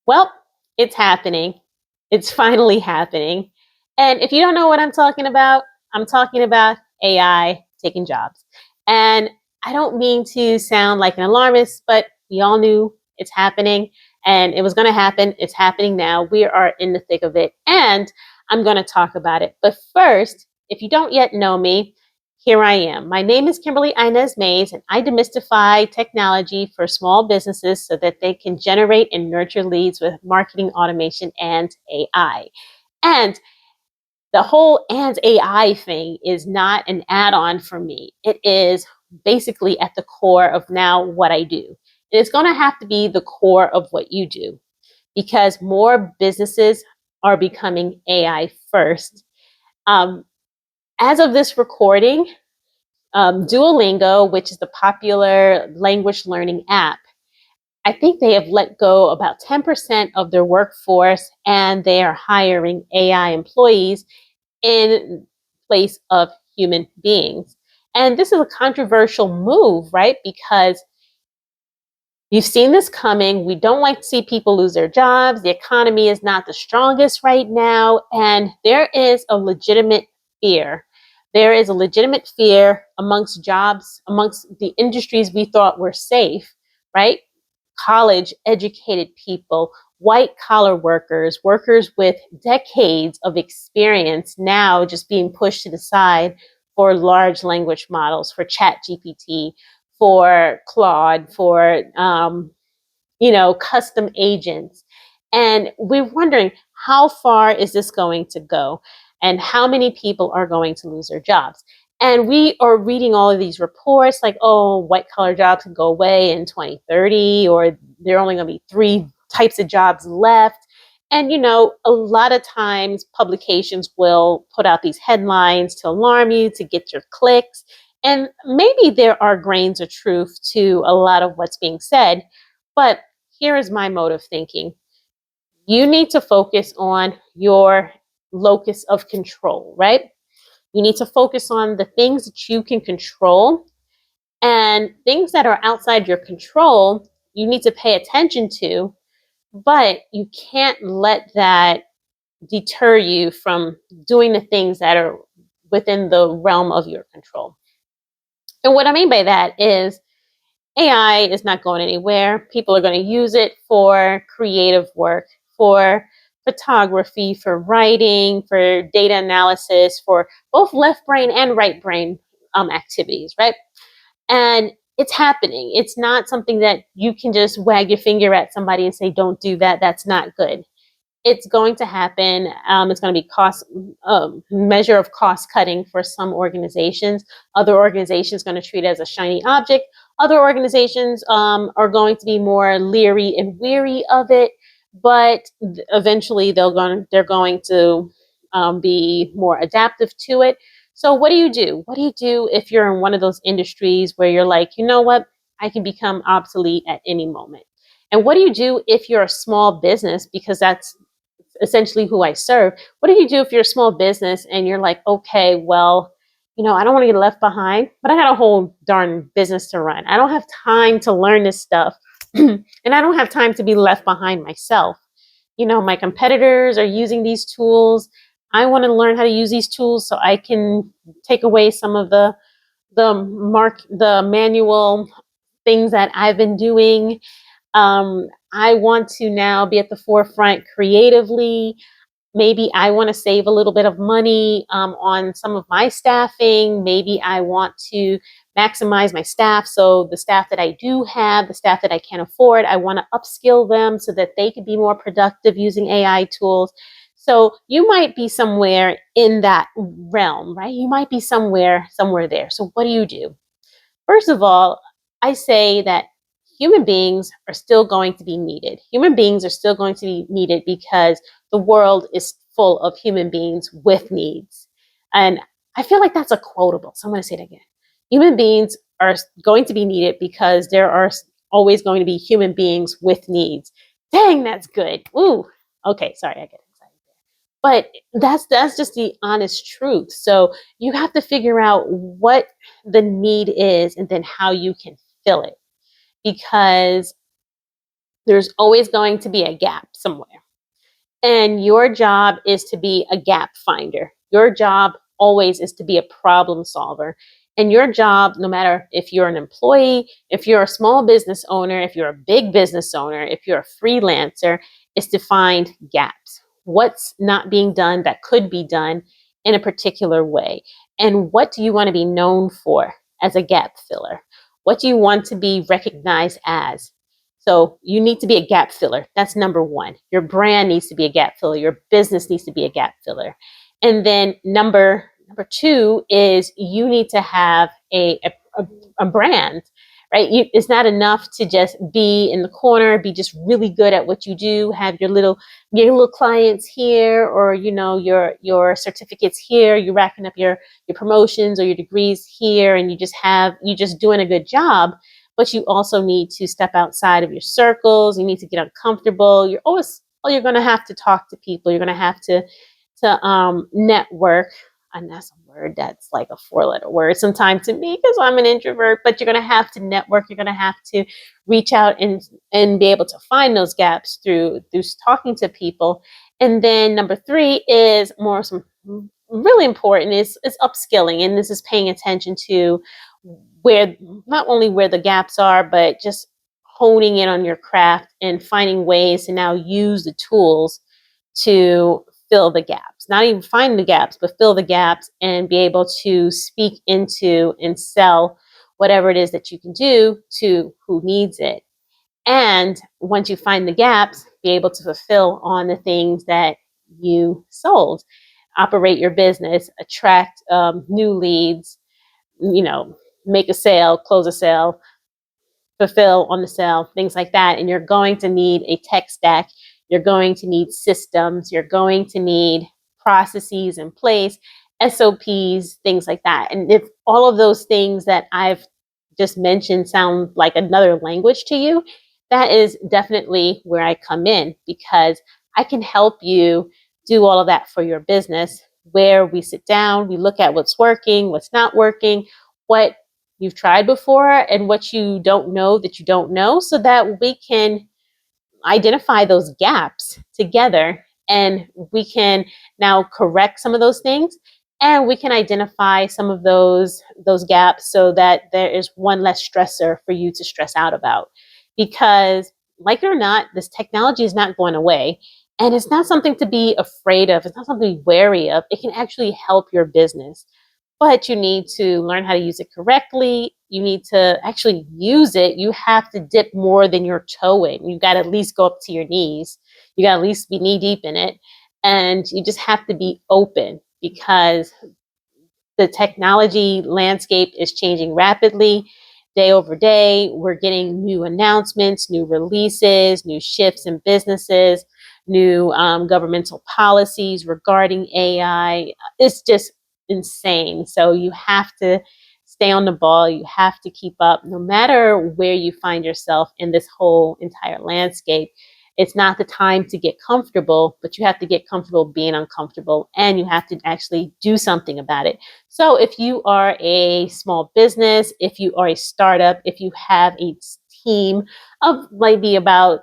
Well, it's happening. It's finally happening. And if you don't know what I'm talking about AI taking jobs. And I don't mean to sound like an alarmist, but we all knew it's happening and it was going to happen. It's happening now. We are in the thick of it. And I'm going to talk about it. But first, if you don't yet know me, here I am. My name is Kimberly Inez Mays, and I demystify technology for small businesses so that they can generate and nurture leads with marketing automation and AI. And the whole and AI thing is not an add on for me. It is basically at the core of now what I do. And it's going to have to be the core of what you do because more businesses are becoming AI first. Um, as of this recording, Duolingo, which is the popular language learning app, I think they have let go about 10% of their workforce and they are hiring AI employees in place of human beings. And this is a controversial move, right? Because you've seen this coming. We don't like to see people lose their jobs. The economy is not the strongest right now. And there is a legitimate fear. There is a legitimate fear amongst jobs, amongst the industries we thought were safe, right? College educated people, white collar workers, workers with decades of experience now just being pushed to the side for large language models, for Chat GPT, for Claude, for custom agents. And we're wondering how far is this going to go and how many people are going to lose their jobs. And we are reading all of these reports like, oh, white collar jobs can go away in 2030, or there are only going to be 3 types of jobs left. And, a lot of times publications will put out these headlines to alarm you, to get your clicks. And maybe there are grains of truth to a lot of what's being said. But here is my mode of thinking. You need to focus on your locus of control, right? You need to focus on the things that you can control, and things that are outside your control, you need to pay attention to, but you can't let that deter you from doing the things that are within the realm of your control. And what I mean by that is AI is not going anywhere. People are going to use it for creative work, for photography, for writing, for data analysis, for both left brain and right brain activities, right? And it's happening. It's not something that you can just wag your finger at somebody and say, don't do that. That's not good. It's going to happen. It's going to be measure of cost cutting for some organizations. Other organizations going to treat it as a shiny object. Other organizations are going to be more leery and weary of it, but eventually they're going to be more adaptive to it. So what do you do? What do you do if you're in one of those industries where you're like, you know what, I can become obsolete at any moment? And what do you do if you're a small business? Because that's essentially who I serve. What do you do if you're a small business and you're like, okay, well, I don't want to get left behind, but I got a whole darn business to run. I don't have time to learn this stuff. And I don't have time to be left behind myself. My competitors are using these tools. I want to learn how to use these tools so I can take away some of the manual things that I've been doing. I want to now be at the forefront creatively. Maybe I want to save a little bit of money on some of my staffing. Maybe I want to maximize my staff. So the staff that I do have, the staff that I can't afford, I want to upskill them so that they can be more productive using AI tools. So you might be somewhere in that realm, right? You might be somewhere there. So what do you do? First of all, I say that human beings are still going to be needed. Human beings are still going to be needed because the world is full of human beings with needs. And I feel like that's a quotable. So I'm going to say it again. Human beings are going to be needed because there are always going to be human beings with needs. Dang, that's good. Ooh, okay, sorry, I get excited. But that's just the honest truth. So you have to figure out what the need is and then how you can fill it. Because There's always going to be a gap somewhere. And your job is to be a gap finder. Your job always is to be a problem solver. And your job, no matter if you're an employee, if you're a small business owner, if you're a big business owner, if you're a freelancer, is to find gaps. What's not being done that could be done in a particular way? And what do you want to be known for as a gap filler? What do you want to be recognized as? So you need to be a gap filler. That's number one. Your brand needs to be a gap filler. Your business needs to be a gap filler. And then number two is you need to have a brand, right? It's not enough to just be in the corner, be just really good at what you do, have your little clients here, or your certificates here. You're racking up your promotions or your degrees here, and you just doing a good job. But you also need to step outside of your circles. You need to get uncomfortable. You're going to have to talk to people. You're going to have to network. And that's a word that's like a 4-letter word sometimes to me because I'm an introvert. But you're going to have to network. You're going to have to reach out and be able to find those gaps through talking to people. And then number 3 is really important is upskilling, and this is paying attention to where not only where the gaps are, but just honing in on your craft and finding ways to now use the tools to fill the gaps. Not even find the gaps, but fill the gaps and be able to speak into and sell whatever it is that you can do to who needs it. And once you find the gaps, be able to fulfill on the things that you sold. Operate your business, attract new leads, make a sale, close a sale, fulfill on the sale, things like that. And you're going to need a tech stack. You're going to need systems. You're going to need processes in place, SOPs, things like that. And if all of those things that I've just mentioned sound like another language to you, that is definitely where I come in, because I can help you do all of that for your business, where we sit down, we look at what's working, what's not working, what you've tried before, and what you don't know that you don't know, so that we can identify those gaps together, and we can now correct some of those things, and we can identify some of those gaps so that there is one less stressor for you to stress out about. Because like it or not, this technology is not going away, and it's not something to be afraid of. It's not something to be wary of. It can actually help your business. But you need to learn how to use it correctly. You need to actually use it. You have to dip more than your toe in. You've got to at least go up to your knees. You got to at least be knee deep in it. And you just have to be open, because the technology landscape is changing rapidly. Day over day, we're getting new announcements, new releases, new shifts in businesses, new governmental policies regarding AI. It's just insane. So you have to stay on the ball. You have to keep up, no matter where you find yourself in this whole entire landscape. It's not the time to get comfortable, but you have to get comfortable being uncomfortable, and you have to actually do something about it. So if you are a small business, if you are a startup, if you have a team of maybe about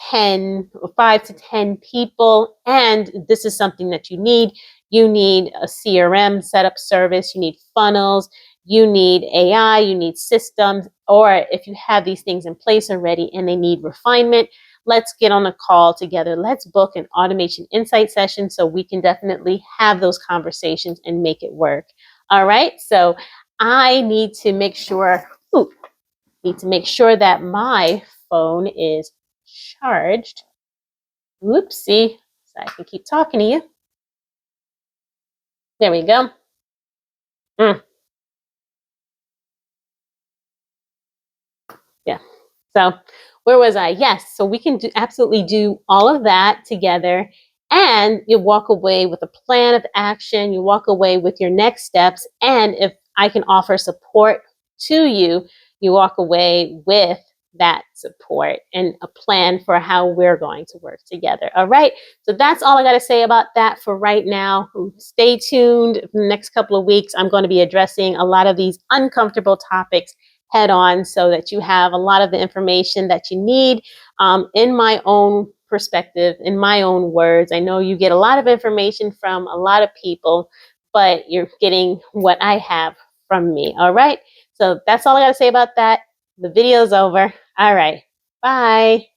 10 or 5 to 10 people, and this is something that you need a CRM setup service, you need funnels, you need AI, you need systems, or if you have these things in place already and they need refinement, let's get on a call together. Let's book an automation insight session so we can definitely have those conversations and make it work. All right. So I need to make sure that my phone is charged. Whoopsie. So I can keep talking to you. There we go. Yeah. So where was I? Yes. So we can absolutely do all of that together, and you walk away with a plan of action. You walk away with your next steps. And if I can offer support to you, you walk away with that support and a plan for how we're going to work together. All right. So that's all I got to say about that for right now. Stay tuned. For the next couple of weeks, I'm going to be addressing a lot of these uncomfortable topics head on so that you have a lot of the information that you need in my own perspective, in my own words. I know you get a lot of information from a lot of people, but you're getting what I have from me. All right. So that's all I got to say about that. The video's over. All right. Bye.